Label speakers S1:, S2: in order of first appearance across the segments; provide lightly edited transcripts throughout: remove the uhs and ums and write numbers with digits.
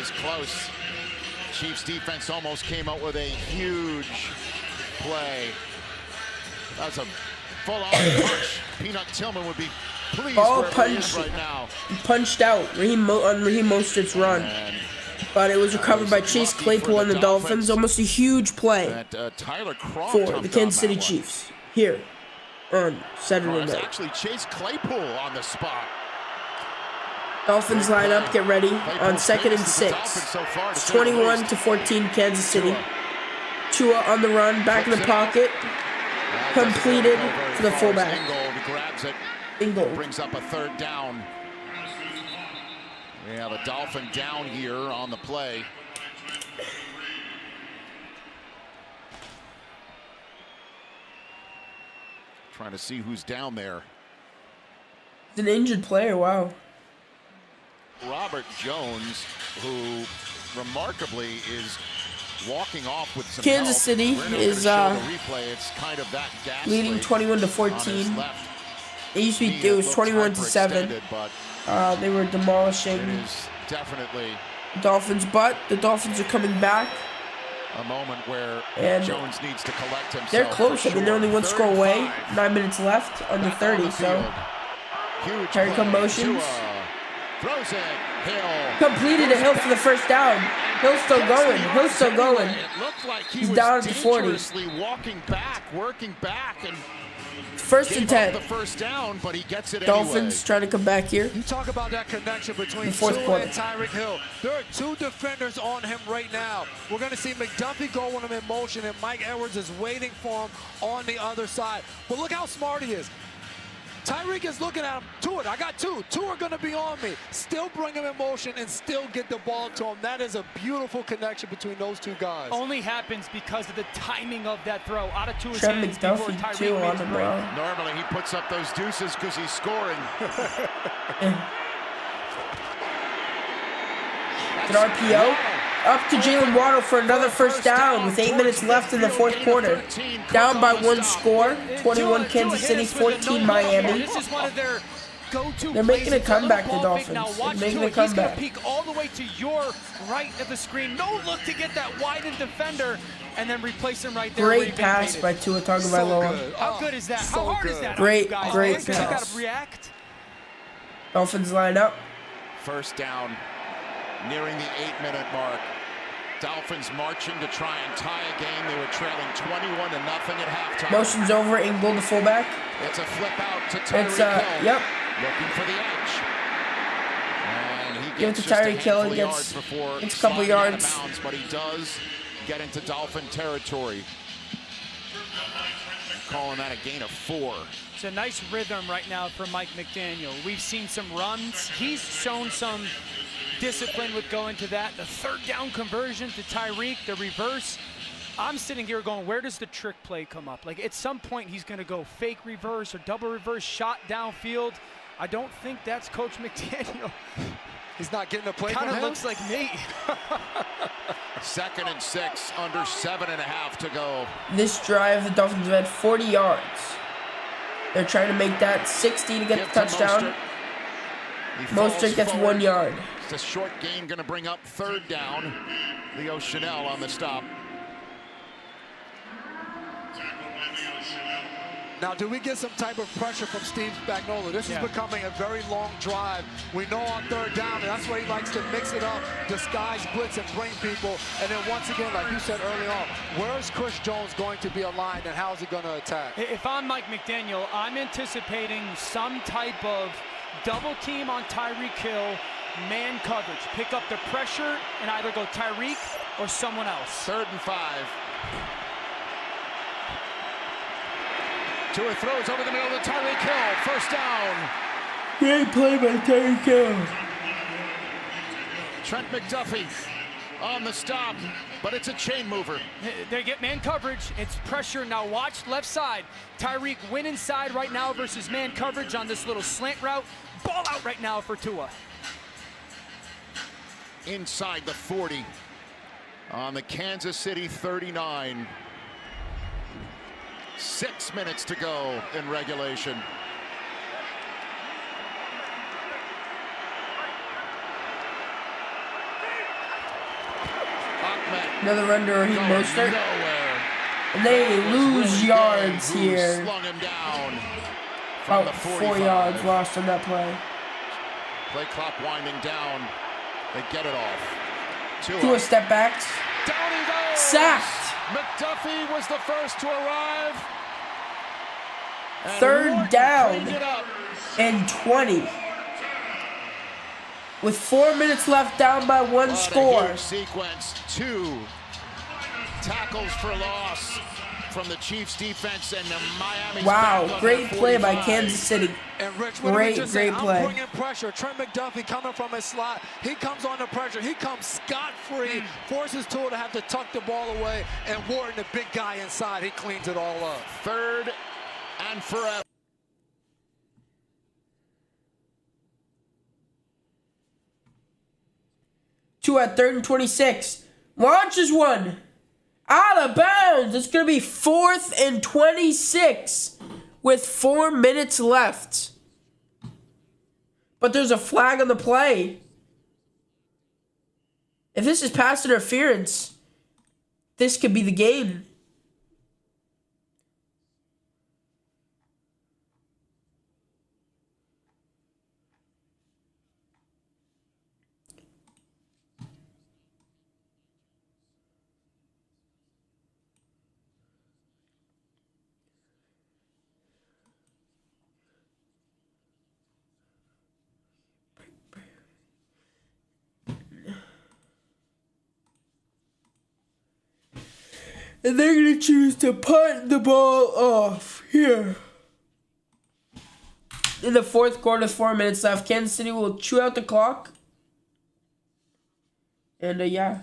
S1: was close. Chiefs defense almost came out with a huge play. That's a full-on punch. Peanut Tillman would be pleased where he is right now.
S2: He punched out on Raheem Mostert's run. But it was recovered by Chase Claypool and the Dolphins. Almost a huge play for the Kansas City Chiefs here on Saturday night.
S1: Actually, Chase Claypool on the spot.
S2: Dolphins line up, get ready on 2nd and 6. It's 21-14 Kansas City. Tua on the run, back in the pocket. Completed to the fullback.
S1: Grabs it.
S2: Bingo.
S1: Brings up a 3rd down. We have a Dolphin down here on the play. Trying to see who's down there.
S2: It's an injured player, wow.
S1: Robert Jones, who remarkably is walking off with some
S2: Kansas City is
S1: it's kind of that
S2: leading 21-14. It was 21-7. They were demolishing Dolphins, but the Dolphins are coming back.
S1: A moment where Jones needs to collect himself.
S2: They're close. I mean, they're only 1 score away. 9 minutes left, under 30. So, here come motions.
S1: Throws it. Hill.
S2: Completed a Hill for the 1st down. Hill's still going. Hill's still going.
S1: It looked like
S2: he's down at the 40.
S1: Walking back, working back, and
S2: 1st and 10.
S1: The 1st down, but he gets it
S2: Dolphins
S1: anyway.
S2: trying to come back here.
S3: You talk about that connection between
S2: Tua
S3: and Tyreek Hill. There are 2 defenders on him right now. We're going to see McDuffie go with him in motion, and Mike Edwards is waiting for him on the other side. But look how smart he is. Tyreek is looking at him. Tua, I got 2. 2 are going to be on me. Still bring him in motion and still get the ball to him. That is a beautiful connection between those 2 guys.
S4: Only happens because of the timing of that throw. Out of Tua's
S2: Trent
S4: hands before
S2: McDuffie,
S4: Tyreek
S2: too, on
S4: makes
S2: the
S4: the break.
S1: Normally he puts up those deuces because he's scoring.
S2: An RPO. Up to Jalen Waddle for another 1st down with 8 minutes left in the 4th quarter. Down by 1 score. 21 Kansas City, 14 Miami.
S4: This is one of their go-to.
S2: They're making a comeback, the Dolphins. They're making a comeback.
S4: He's gonna peek all the way to your right of the screen. No look to get that widened defender and then replace him right there.
S2: Great pass by Tua Tagovailoa.
S4: How good is that? How hard is that?
S2: Great
S4: pass.
S2: pass.
S4: You gotta react.
S2: Dolphins line up.
S1: 1st down, nearing the 8-minute mark. Dolphins marching to try and tie a game. They were trailing 21-0 at halftime.
S2: Motion's over. Ingle, the fullback.
S1: It's a flip out to Tyreek Hill.
S2: Yep.
S1: Looking for the edge. And he
S2: Give it
S1: gets
S2: to
S1: just
S2: Tyreek Hill. He gets a couple yards.
S1: Bounds, but he does get into Dolphin territory. Calling that a gain of 4.
S4: It's a nice rhythm right now for Mike McDaniel. We've seen some runs. He's shown some discipline with going to that. The 3rd down conversion to Tyreek, the reverse. I'm sitting here going, where does the trick play come up? Like, at some point, he's going to go fake reverse or double reverse shot downfield. I don't think that's Coach McDaniel.
S3: He's not getting a play
S4: Kind
S3: from
S4: of
S3: him?
S4: looks like me.
S1: 2nd and 6, under 7.5 to go.
S2: This drive, the Dolphins have had 40 yards. They're trying to make that 60 to get the touchdown. Mostert gets 1 yard.
S1: It's a short gain, going to bring up 3rd down. Leo Chanel on the stop.
S3: Now, do we get some type of pressure from Steve Spagnuolo? This is becoming a very long drive. We know on 3rd down, and that's where he likes to mix it up, disguise blitz, and bring people. And then once again, like you said early on, where is Chris Jones going to be aligned, and how is he going to attack?
S4: If I'm Mike McDaniel, I'm anticipating some type of double team on Tyreek Hill, man coverage. Pick up the pressure and either go Tyreek or someone else.
S1: 3rd and 5. Tua throws over the middle to Tyreek Hill. 1st down.
S2: Great play by Tyreek Hill.
S1: Trent McDuffie on the stop, but it's a chain mover.
S4: They get man coverage. It's pressure. Now watch left side. Tyreek win inside right now versus man coverage on this little slant route. Ball out right now for Tua.
S1: Inside the 40 on the Kansas City 39. 6 minutes to go in regulation.
S2: Another run to Raheem Mostert.
S1: Nowhere.
S2: And they lose
S1: Really
S2: yards
S1: Gay, who
S2: here.
S1: slung him down from the
S2: About
S1: 45.
S2: 4 yards lost on that play.
S1: Play clock winding down. They get it off.
S2: Tua step backs.
S1: Down he goes.
S2: Sacked.
S1: McDuffie was the first to arrive. And
S2: Third
S1: Morton
S2: down
S1: cleaned it up.
S2: and 20. With 4 minutes left, down by one
S1: What
S2: score.
S1: a huge sequence. 2 tackles for loss from the Chiefs defense, and the Miami's
S2: Wow,
S1: back on
S2: great
S1: their
S2: play by
S1: 45.
S2: Kansas City.
S3: And Rich, what did we just say?
S2: Great play.
S3: I'm bringing pressure. Trent McDuffie coming from his slot. He comes under pressure. He comes scot-free, forces Tua to have to tuck the ball away, and Wharton, the big guy inside, he cleans it all up.
S1: 3rd and forever.
S2: Tua at 3rd and 26. Launches one. Out of bounds. It's going to be 4th and 26 with 4 minutes left. But there's a flag on the play. If this is pass interference, this could be the game. And they're going to choose to punt the ball off here. In the 4th quarter, 4 minutes left. Kansas City will chew out the clock. And, yeah.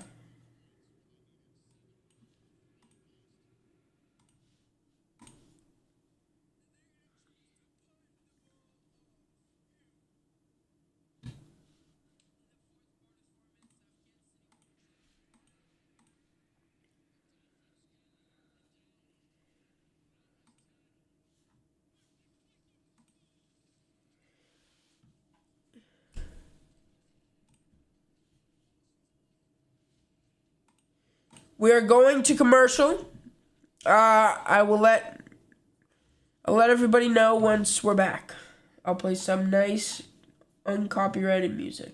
S2: We are going to commercial. I'll let everybody know once we're back. I'll play some nice uncopyrighted music.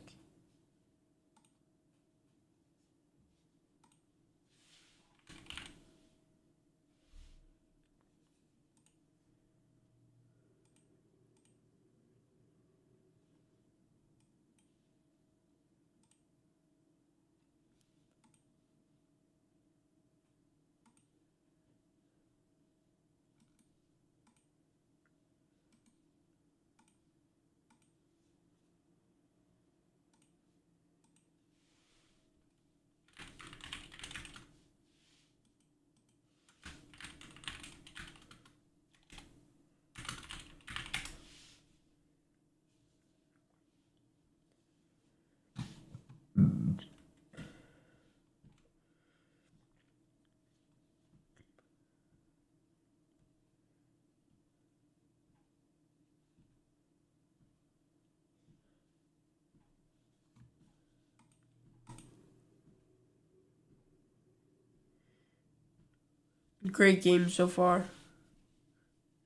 S2: Great game so far.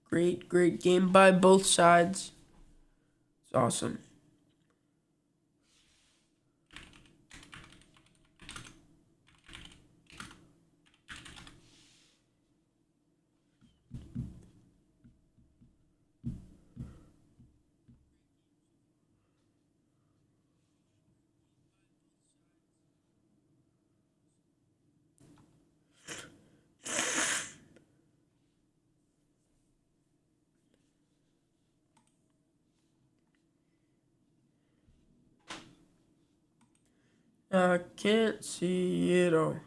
S2: Great game by both sides. It's awesome. I can't see it all.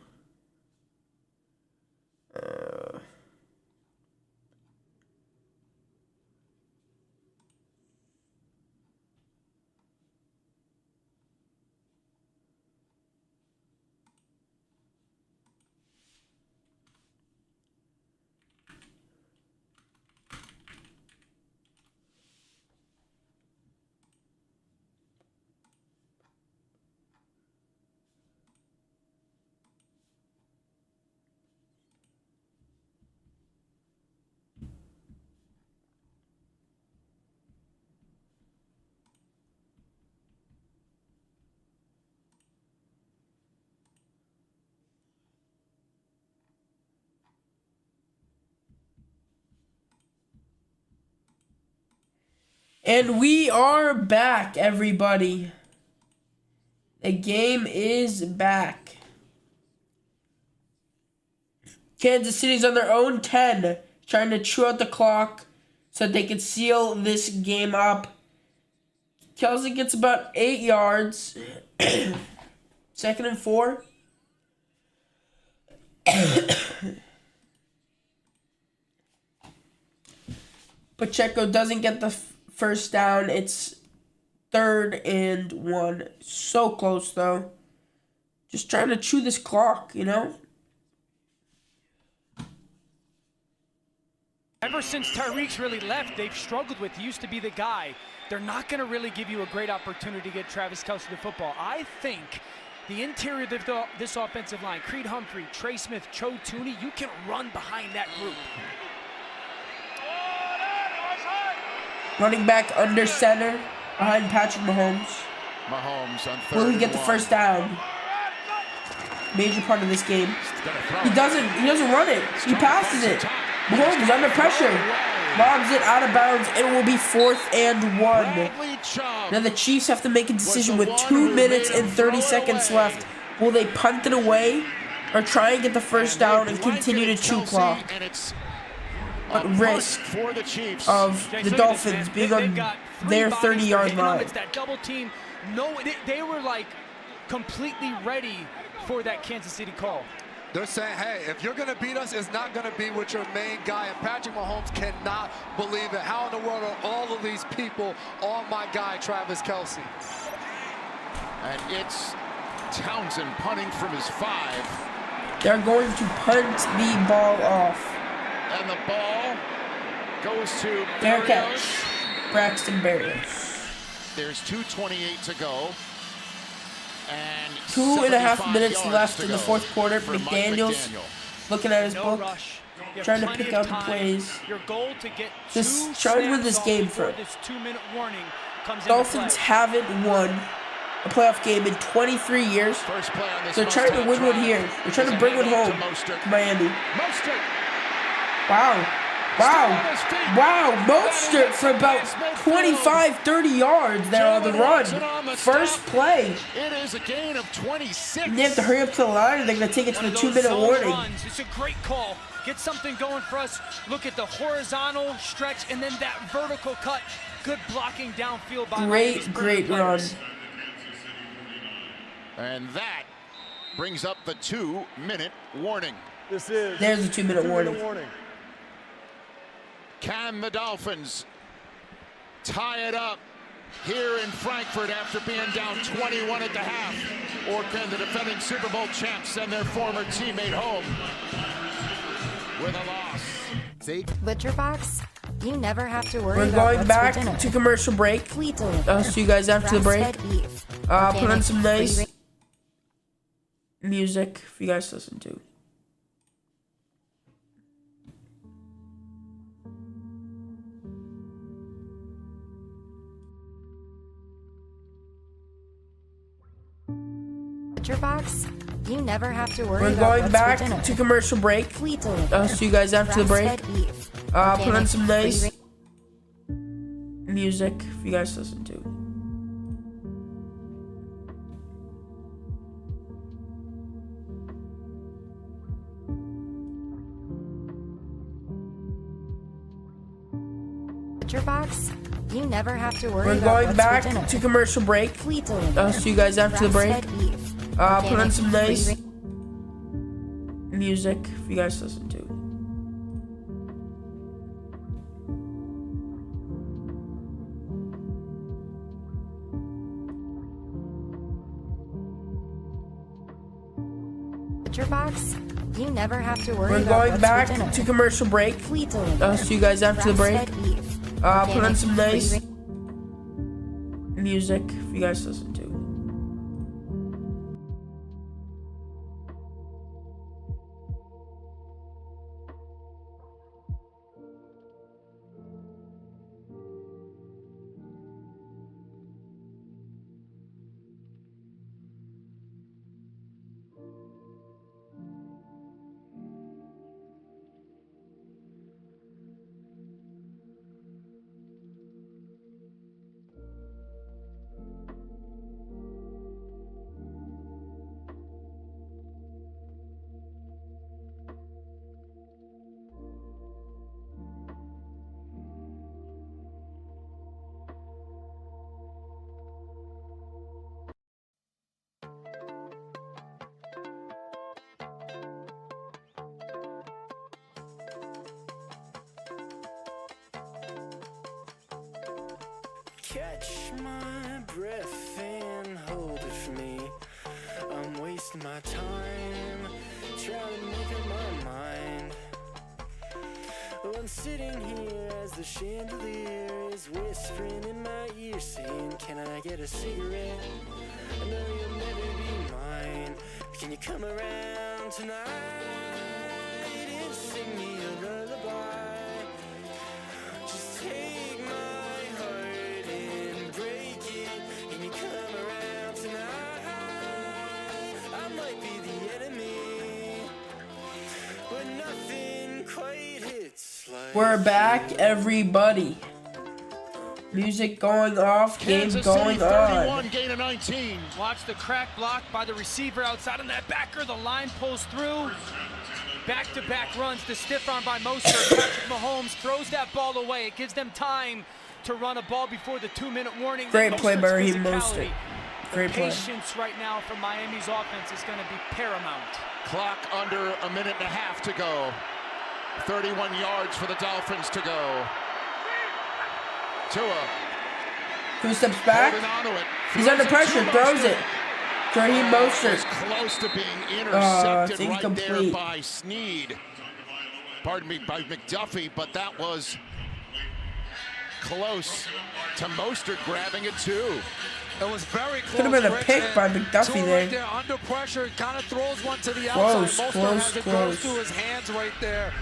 S2: And we are back, everybody. The game is back. Kansas City's on their own 10, trying to chew out the clock so that they can seal this game up. Kelsey gets about 8 yards. 2nd and 4. Pacheco doesn't get the first down. It's 3rd and 1. So close, though. Just trying to chew this clock, you know?
S4: Ever since Tyreek's really left, they've struggled with. He used to be the guy. They're not going to really give you a great opportunity to get Travis Kelce the football. I think the interior of this offensive line, Creed Humphrey, Trey Smith, Cho Tooney, you can run behind that group.
S2: Running back under center behind Patrick Mahomes.
S1: Mahomes on 3rd
S2: Will he get the first down? Major part of this game. He doesn't run it. He passes it. Mahomes under pressure. Lobs it out of bounds. It will be 4th and 1. Now the Chiefs have to make a decision with 2 minutes and 30 seconds left. Will they punt it away or try and get the first down and continue to chew clock? At risk of the Dolphins being on their 30-yard line.
S4: It's that double team. No, they were like completely ready for that Kansas City call.
S3: They're saying, hey, if you're going to beat us, it's not going to be with your main guy. And Patrick Mahomes cannot believe it. How in the world are all of these people on my guy, Travis Kelce?
S1: And it's Townsend punting from his 5.
S2: They're going to punt the ball off.
S1: And the ball goes to
S2: Fair
S1: Berrios.
S2: catch. Braxton Berrios.
S1: There's 2:28 to go. And
S2: 2.5 minutes
S1: yards
S2: left
S1: to
S2: in the
S1: go
S2: 4th quarter.
S1: for Mike
S2: McDaniels
S1: McDaniel.
S2: looking at his
S4: No
S2: book,
S4: rush. You have
S2: trying to
S4: plenty
S2: pick
S4: of
S2: out the
S4: time.
S2: plays.
S4: Your goal to get
S2: Just
S4: 2
S2: trying to win this
S4: snaps
S2: game
S4: before
S2: for
S4: this 2-minute warning comes
S2: Dolphins
S4: into play.
S2: haven't won a playoff game in 23 years.
S1: First play on this
S2: They're trying to win one here. They're trying to bring one home to Miami.
S1: Mostert.
S2: Wow. Mostert for about 25, 30 yards there on the run. First play.
S1: It is a gain of 26.
S2: And they have to hurry up to the line, and they're going to take it to the 2-minute warning.
S4: Runs. It's a great call. Get something going for us. Look at the horizontal stretch and then that vertical cut. Good blocking downfield by
S2: Great run.
S1: And that brings up the 2-minute warning.
S2: There's the 2-minute warning.
S1: Can the Dolphins tie it up here in Frankfurt after being down 21 at the half? Or can the defending Super Bowl champs send their former teammate home with a loss?
S5: ButcherBox, you never have to worry
S2: We're
S5: about
S2: going
S5: what's
S2: back
S5: for dinner.
S2: to commercial break.
S5: We deliver.
S2: I'll see you guys after the break.
S5: Grass-fed beef,
S2: Put on
S5: organic,
S2: some nice
S5: free-range
S2: music for you guys to listen to.
S5: ButcherBox, you never have to worry
S2: We're
S5: about
S2: going
S5: what's
S2: back
S5: for dinner.
S2: to commercial break.
S5: We deliver.
S2: I'll see you guys after the break.
S5: Grass-fed beef,
S2: Put on
S5: organic,
S2: some nice
S5: free-range
S2: music for you guys to listen to.
S5: ButcherBox, you never have to worry
S2: We're
S5: about
S2: going
S5: what's
S2: back
S5: for dinner.
S2: to commercial break.
S5: We deliver.
S2: I'll see you guys after the break.
S5: Grass-fed beef,
S2: Put on
S5: organic,
S2: some nice
S5: free-range
S2: music for you guys to listen to.
S5: ButcherBox, you never have to worry
S2: We're
S5: about
S2: going
S5: what's
S2: back
S5: for dinner.
S2: to commercial break.
S5: We deliver.
S2: I'll see you guys after the break.
S5: Grass-fed beef,
S2: Put on
S5: organic,
S2: some nice
S5: free-range
S2: music for you guys to listen to.
S6: catch my breath and hold it for me. I'm wasting my time trying to make up my mind. Well, I'm sitting here as the chandelier is whispering in my ear, saying, can I get a cigarette? I know you'll never be mine. Can you come around tonight and sing me a lullaby? Just take my heart and break it. Can you come around tonight? I might be the enemy, but nothing quite hits like
S2: We're back, everybody. Music going off, game
S1: Kansas
S2: going
S1: City,
S2: on.
S1: 31, gain of 19.
S4: Watch the crack block by the receiver outside on that backer. The line pulls through. Back-to-back runs. The stiff arm by Mostert. Patrick Mahomes throws that ball away. It gives them time to run a ball before the 2-minute warning.
S2: Great play by Raheem
S4: Mostert's
S2: Mostert.
S4: physicality.
S2: Great play.
S4: Patience right now from Miami's offense is going to be paramount.
S1: Clock under a minute and a half to go. 31 yards for the Dolphins to go. Tua
S2: 2 steps back.
S1: holding on to it.
S2: He's under
S1: Throws
S2: pressure,
S1: to
S2: throws
S1: Mostert.
S2: it. Raheem
S1: Was
S2: Mostert.
S1: close to being
S2: it's
S1: intercepted right there
S2: incomplete.
S1: by Snead. Pardon me, by McDuffie, but that was close to Mostert grabbing it too.
S3: It was very close.
S2: Could have been a
S3: Rich,
S2: pick
S3: and
S2: by McDuffie
S3: Tua
S2: there.
S3: Right there under pressure, kind of throws one to the
S2: Close,
S3: outside. Mostert
S2: close,
S3: has it
S2: close.
S3: goes to his hands right there.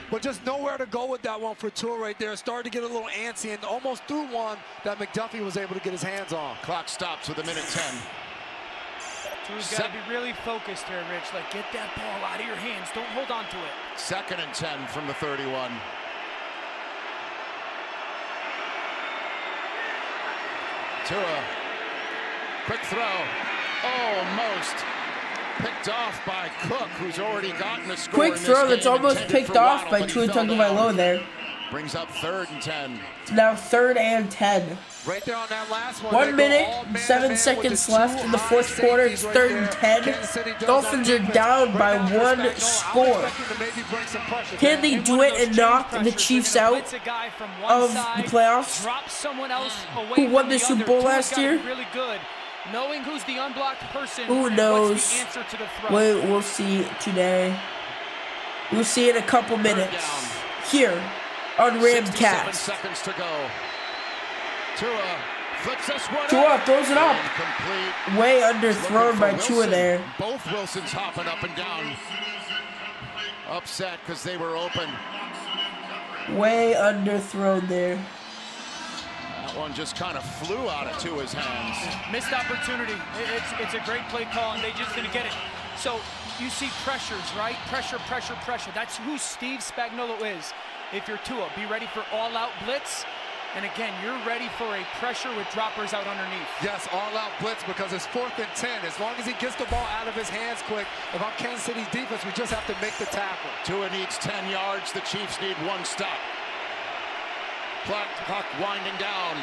S3: But just nowhere to go with that one for Tua right there. Started to get a little antsy and almost threw one that McDuffie was able to get his hands on.
S1: Clock stops with a minute 10.
S4: Tua's got to be really focused here, Rich. Like, get that ball out of your hands. Don't hold on to it.
S1: 2nd and 10 from the 31. Tua, quick throw, almost picked off by Cook, who's already gotten a score.
S2: Quick
S1: in this
S2: throw that's
S1: game,
S2: almost
S1: intended
S2: picked
S1: for
S2: off
S1: Waddle,
S2: by
S1: but he
S2: Tua
S1: fell down.
S2: Tagovailoa there.
S1: Brings up 3rd and 10.
S2: It's now 3rd and 10.
S3: Right there on that last one.
S2: 1
S3: they go
S2: minute,
S3: all man
S2: 7
S3: to man with
S2: seconds
S3: the
S2: left
S3: two
S2: in the
S3: high
S2: 4th quarter. It's
S3: safeties
S2: 3rd and
S3: right
S2: 10.
S3: there. Kansas City does
S2: Dolphins
S3: on
S2: are
S3: defense.
S2: down
S3: Right
S2: by
S3: now, just
S2: 1
S3: back. No,
S2: score.
S3: I'm expecting to maybe bring some pressure.
S2: Can they
S4: In
S2: do
S4: one
S2: it
S4: of those
S2: and
S4: change
S2: knock the
S4: pressures,
S2: Chiefs
S4: they're gonna
S2: out
S4: blitz a guy from one
S2: of
S4: side,
S2: the playoffs?
S4: drop someone else away
S2: Who won
S4: from
S2: the
S4: the
S2: Super
S4: other.
S2: Bowl
S4: Tua's
S2: last
S4: gotta
S2: year?
S4: be really good, knowing who's the unblocked person.
S2: Who
S4: and
S2: knows?
S4: What's the answer to the throw?
S2: We'll see today. We'll see in a couple minutes. Here on
S1: 67
S2: Ramcast.
S1: seconds to go. Tua flips this one
S2: Tua
S1: up.
S2: throws it up.
S1: Incomplete.
S2: Way
S1: Looking
S2: underthrown
S1: for
S2: by Tua
S1: Wilson.
S2: there.
S1: Both Wilsons hopping up and down. Upset because they were open.
S2: Way underthrown there.
S1: That one just kind of flew out of Tua's hands.
S4: Missed opportunity. It's a great play call, and they just didn't get it. So you see pressures, right? Pressure, pressure, pressure. That's who Steve Spagnuolo is. If you're Tua, be ready for all-out blitz. And again, you're ready for a pressure with droppers out underneath.
S3: Yes, all-out blitz because it's 4th and 10. As long as he gets the ball out of his hands quick, if I'm Kansas City's defense, we just have to make the tackle.
S1: Tua needs 10 yards. The Chiefs need 1 stop. Clock winding down.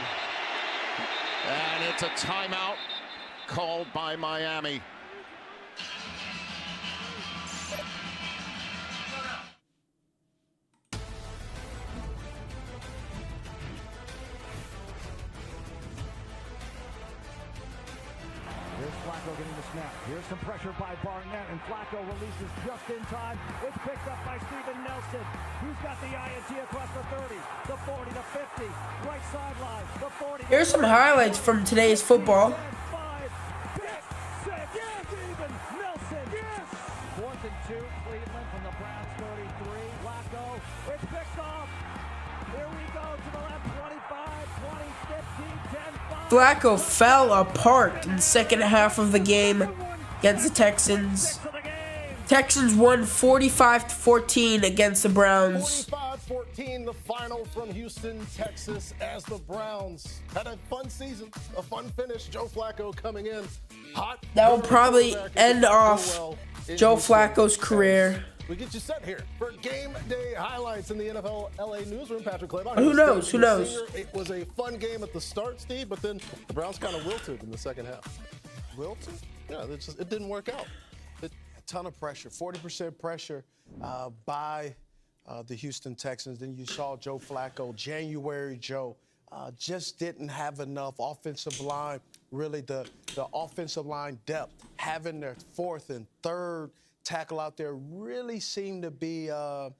S1: And it's a timeout called by Miami.
S7: Here's Flacco getting the snap. Here's some pressure by Barnett, and Flacco releases just in time. It's picked up by Steven Nelson. He's got the INT across the 30, the 40, the 50, right sideline, the 40.
S2: Here's some highlights from today's football.
S7: 5, 6, 6, Steven Nelson. Yes. 4th and 2, Cleveland from the Browns 33. Flacco, it's picked off. Here we go to the left, 25, 20, 15, 10, 5.
S2: Flacco fell apart in the second half of the game against the Texans. Texans won 45-14 against the Browns.
S8: 45-14, the final from Houston, Texas, as the Browns had a fun season, a fun finish. Joe Flacco coming in hot.
S2: That will probably end off Joe Flacco's career.
S8: We get you set here for game day highlights in the NFL LA newsroom. Patrick Claybon.
S2: Who knows? Who knows?
S8: It was a fun game at the start, Steve, but then the Browns kind of wilted in the second half.
S9: Wilton?
S8: Yeah, it didn't work out.
S9: A ton of pressure, 40% pressure by the Houston Texans. Then you saw Joe Flacco, January Joe, just didn't have enough offensive line, really the offensive line depth. Having their fourth and third tackle out there really seemed to be, on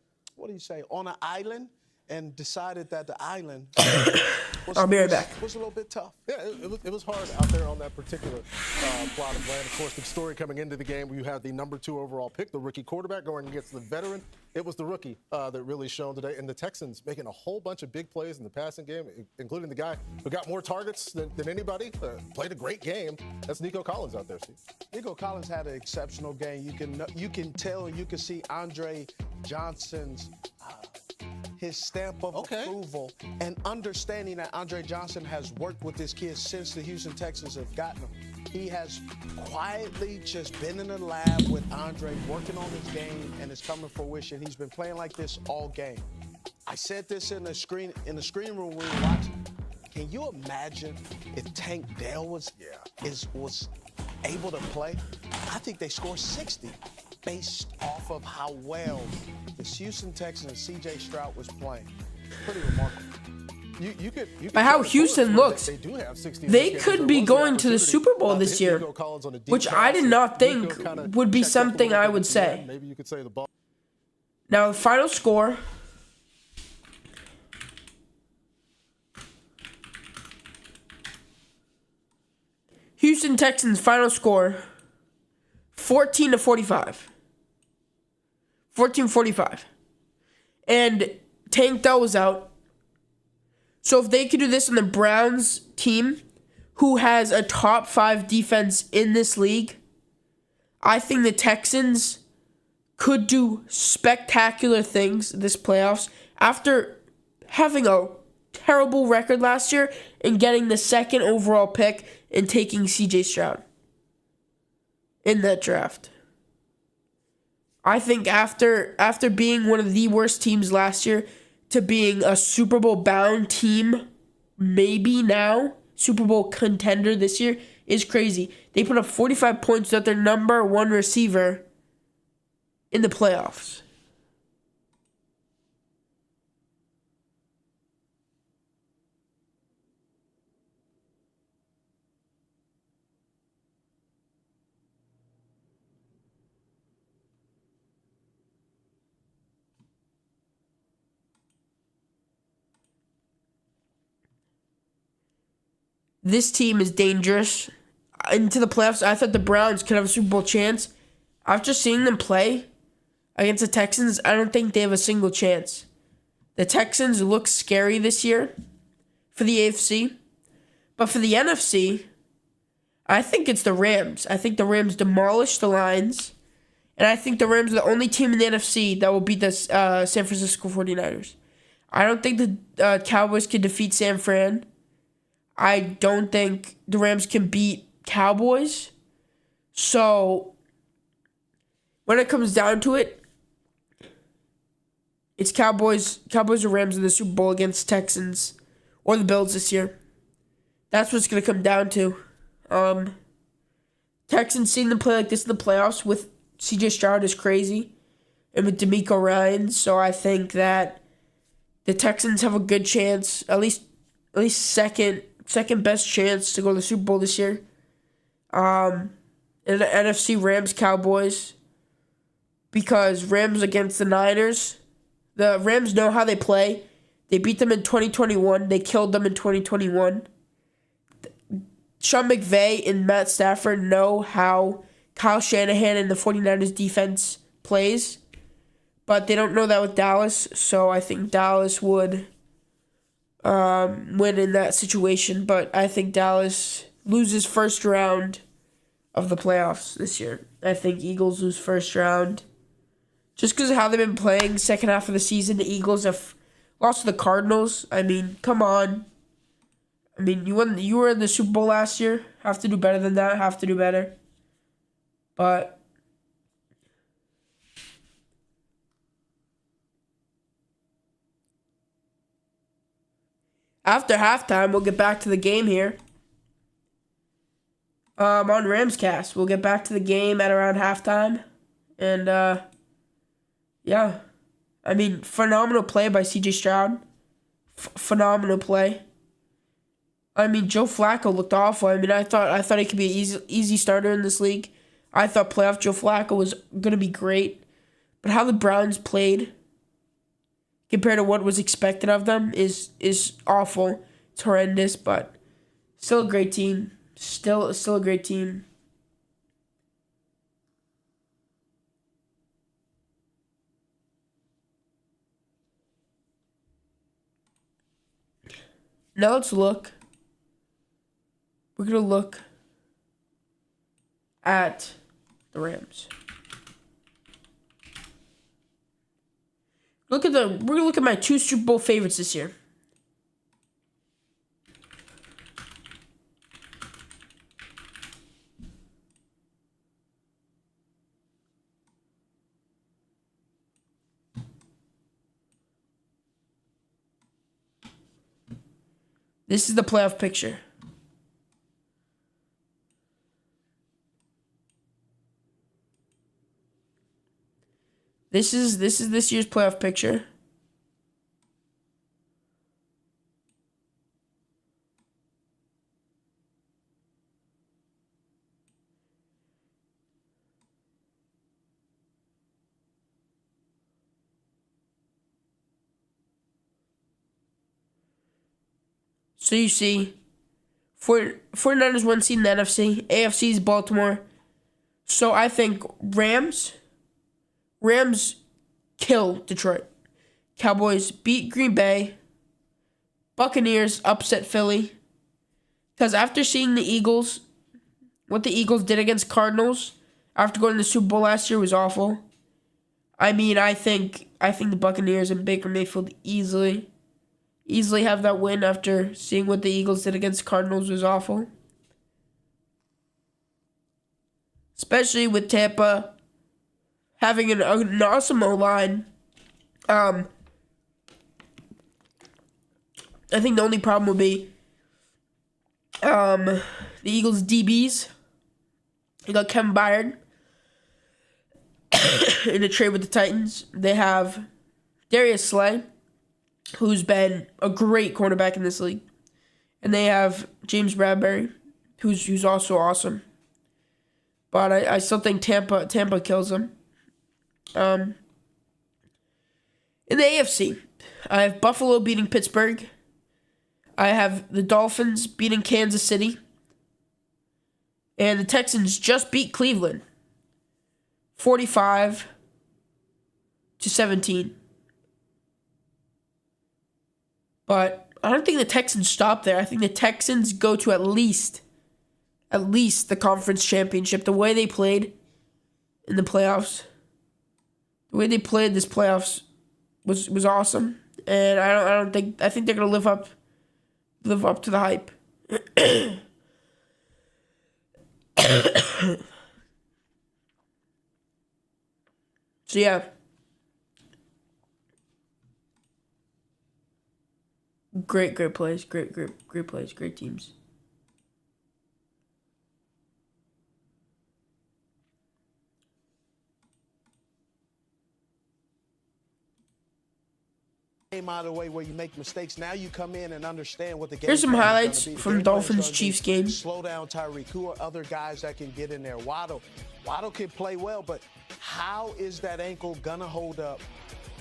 S9: an island, and decided that the island
S2: I'll be right back.
S9: Was a little bit tough.
S8: Yeah, it was hard out there on that particular plot of land. Of course, the story coming into the game, you had the number 2 overall pick, the rookie quarterback, going against the veteran. It was the rookie that really shone today. And the Texans making a whole bunch of big plays in the passing game, including the guy who got more targets than anybody, played a great game. That's Nico Collins out there, Steve.
S9: Nico Collins had an exceptional game. You can tell, you can see Andre Johnson's his stamp of approval, and understanding that Andre Johnson has worked with this kid since the Houston Texans have gotten him. He has quietly just been in the lab with Andre, working on his game, and it's coming to fruition. He's been playing like this all game. I said this in the screen room when we were watching. Can you imagine if Tank Dell was able to play? I think they scored 60 based off of how well the Houston Texans and C.J. Stroud was playing. Pretty remarkable.
S8: You could
S2: By how Houston looks, they could be going to the Super Bowl this year, which I did not think would be something I would say.
S8: Maybe you could say the ball.
S2: Now, the final score. Houston Texans final score 14-45. 14-45. And Tank Dell was out. So if they could do this on the Browns team, who has a top 5 defense in this league, I think the Texans could do spectacular things this playoffs after having a terrible record last year and getting the 2nd overall pick and taking C.J. Stroud in that draft. I think after being one of the worst teams last year to being a Super Bowl bound team, maybe now Super Bowl contender this year, is crazy. They put up 45 points without their number 1 receiver in the playoffs. This team is dangerous. Into the playoffs, I thought the Browns could have a Super Bowl chance. After seeing them play against the Texans, I don't think they have a single chance. The Texans look scary this year for the AFC. But for the NFC, I think it's the Rams. I think the Rams demolish the Lions. And I think the Rams are the only team in the NFC that will beat the San Francisco 49ers. I don't think the Cowboys can defeat San Fran. I don't think the Rams can beat Cowboys. So, when it comes down to it, it's Cowboys or Rams in the Super Bowl against Texans or the Bills this year. That's what it's going to come down to. Texans seeing them play like this in the playoffs with C.J. Stroud is crazy. And with DeMeco Ryans. So I think that the Texans have a good chance, at least second best chance to go to the Super Bowl this year. And the NFC Rams Cowboys, because Rams against the Niners, the Rams know how they play. They beat them in 2021. They killed them in 2021. Sean McVay and Matt Stafford know how Kyle Shanahan and the 49ers defense plays, but they don't know that with Dallas, so I think Dallas would win in that situation, but I think Dallas loses first round of the playoffs this year. I think Eagles lose first round. Just because of how they've been playing second half of the season, the Eagles have lost to the Cardinals. I mean, come on. I mean, you were in the Super Bowl last year. Have to do better than that. Have to do better. But after halftime, we'll get back to the game here. On Ramscast, we'll get back to the game at around halftime. And, yeah. I mean, phenomenal play by C.J. Stroud. Phenomenal play. I mean, Joe Flacco looked awful. I mean, I thought he could be an easy starter in this league. I thought playoff Joe Flacco was gonna be great, but how the Browns played compared to what was expected of them is awful. It's horrendous, but still a great team. Still a great team. Now let's look. We're gonna look at the Rams. We're gonna look at my 2 Super Bowl favorites this year. This is the playoff picture. This is this year's playoff picture. So you see, 49ers 1 seed in the NFC. AFC is Baltimore. So I think Rams kill Detroit. Cowboys beat Green Bay. Buccaneers upset Philly. Because after seeing the Eagles, what the Eagles did against Cardinals after going to the Super Bowl last year was awful. I mean, I think the Buccaneers and Baker Mayfield easily have that win after seeing what the Eagles did against Cardinals was awful. Especially with Tampa having an awesome O-line. I think the only problem would be the Eagles DBs. You got Kevin Byard in a trade with the Titans. They have Darius Slay, who's been a great cornerback in this league. And they have James Bradbury, who's also awesome. But I still think Tampa kills them. In the AFC, I have Buffalo beating Pittsburgh. I have the Dolphins beating Kansas City. And the Texans just beat Cleveland 45-17. But I don't think the Texans stop there. I think the Texans go to at least the conference championship. The way they played in the playoffs, the way they played this playoffs was awesome. And I think they're gonna live up to the hype. So yeah. Great plays, great plays, great teams.
S9: Out of the way where you make mistakes. Now you come in and understand what the game.
S2: Here's some highlights from Dolphins Chiefs game.
S9: Slow down Tyreek. Who are other guys that can get in there? Waddle can play well, but how is that ankle gonna hold up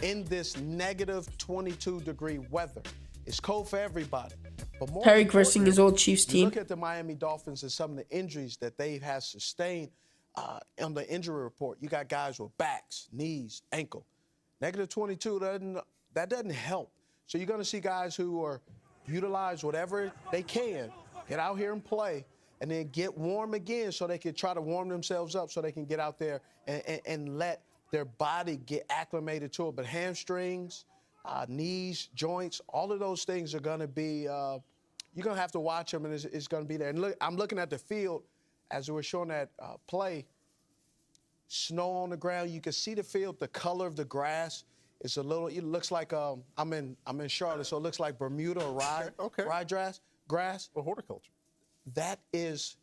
S9: in this negative 22-degree weather? It's cold for everybody. But more
S2: Tyreek versus his old Chiefs team.
S9: Look at the Miami Dolphins and some of the injuries that they have sustained on the injury report. You got guys with backs, knees, ankle. Negative 22 that doesn't help. So you're going to see guys who are utilize whatever they can, get out here and play, and then get warm again so they can try to warm themselves up so they can get out there and let their body get acclimated to it. But hamstrings, knees, joints, all of those things are going to be, you're going to have to watch them, and it's going to be there. And look, I'm looking at the field as we were showing that play. Snow on the ground. You can see the field, the color of the grass. It's a little. It looks like I'm in Charlotte, so it looks like Bermuda or rye grass
S8: or horticulture.
S9: That is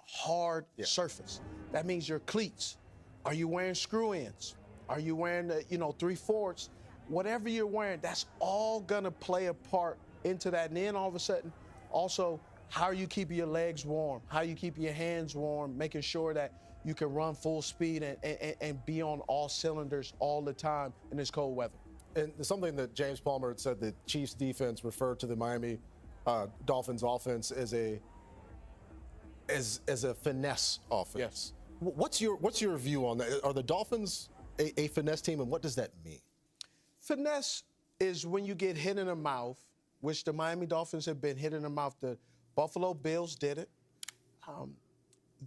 S9: hard surface. That means your cleats. Are you wearing screw ends? Are you wearing 3/4? Whatever you're wearing, that's all gonna play a part into that. And then all of a sudden, Also, how are you keeping your legs warm? How you keep your hands warm, making sure that you can run full speed and be on all cylinders all the time in this cold weather.
S8: And something that James Palmer had said, the Chiefs defense referred to the Miami Dolphins offense as a finesse offense.
S9: Yes.
S8: What's your view on that? Are the Dolphins a finesse team, and what does that mean?
S9: Finesse is when you get hit in the mouth, which the Miami Dolphins have been hit in the mouth. The Buffalo Bills did it.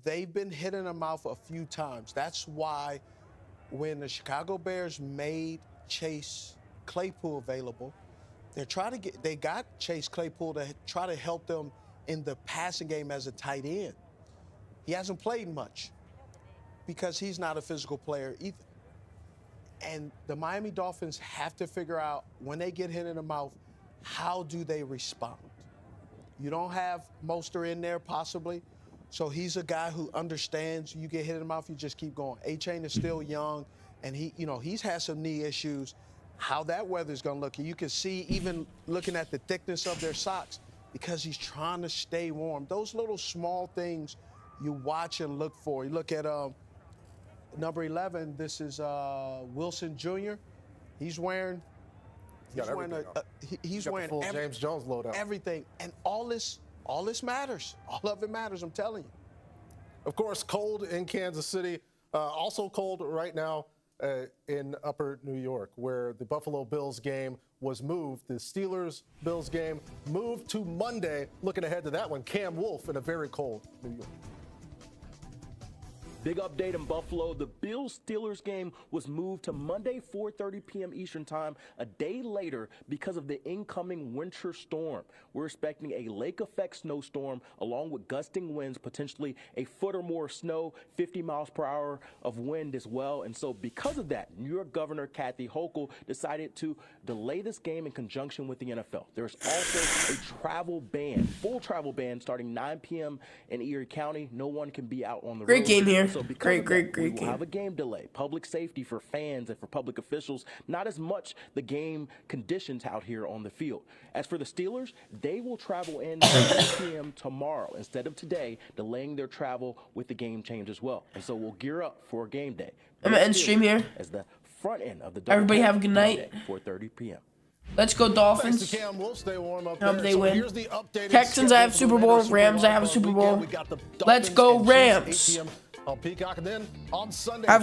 S9: They've been hit in the mouth a few times. That's why when the Chicago Bears made Chase Claypool available, they got Chase Claypool to try to help them in the passing game as a tight end. He hasn't played much because he's not a physical player either. And the Miami Dolphins have to figure out, when they get hit in the mouth, how do they respond? You don't have Mostert in there possibly, so he's a guy who understands you get hit in the mouth, you just keep going. A-Chain is still young, and he's had some knee issues. How that weather's gonna look, and you can see even looking at the thickness of their socks, because he's trying to stay warm. Those little small things you watch and look for. You look at number 11, this is Wilson Jr. He's wearing he's wearing
S8: full James Jones loadout.
S9: Everything, and all this matters. All of it matters, I'm telling you.
S8: Of course, cold in Kansas City. Also cold right now in Upper New York, where the Buffalo Bills game was moved. The Steelers-Bills game moved to Monday. Looking ahead to that one, Cam Wolfe in a very cold New York.
S10: Big update in Buffalo. The Bills-Steelers game was moved to Monday, 4:30 p.m. Eastern time, a day later because of the incoming winter storm. We're expecting a lake-effect snowstorm along with gusting winds, potentially a foot or more of snow, 50 miles per hour of wind as well. And so because of that, New York Governor Kathy Hochul decided to delay this game in conjunction with the NFL. There's also a travel ban, full travel ban, starting 9 p.m. in Erie County. No one can be out on the road.
S2: Great game here.
S10: So
S2: Great
S10: we
S2: game.
S10: will have a game delay. Public safety for fans and for public officials, not as much the game conditions out here on the field. As for the Steelers, they will travel in at 2 p.m. tomorrow instead of today, delaying their travel with the game change as well. And so we'll gear up for game day.
S2: I'm gonna end stream here.
S10: As the front end of the
S2: everybody have a good night.
S10: 4:30 p.m.
S2: Let's go Dolphins. Hope they win. Texans, I have Super Bowl. Rams, I have a Super Bowl. Let's go Rams.
S8: On Peacock, and then on Sunday.
S2: Have a good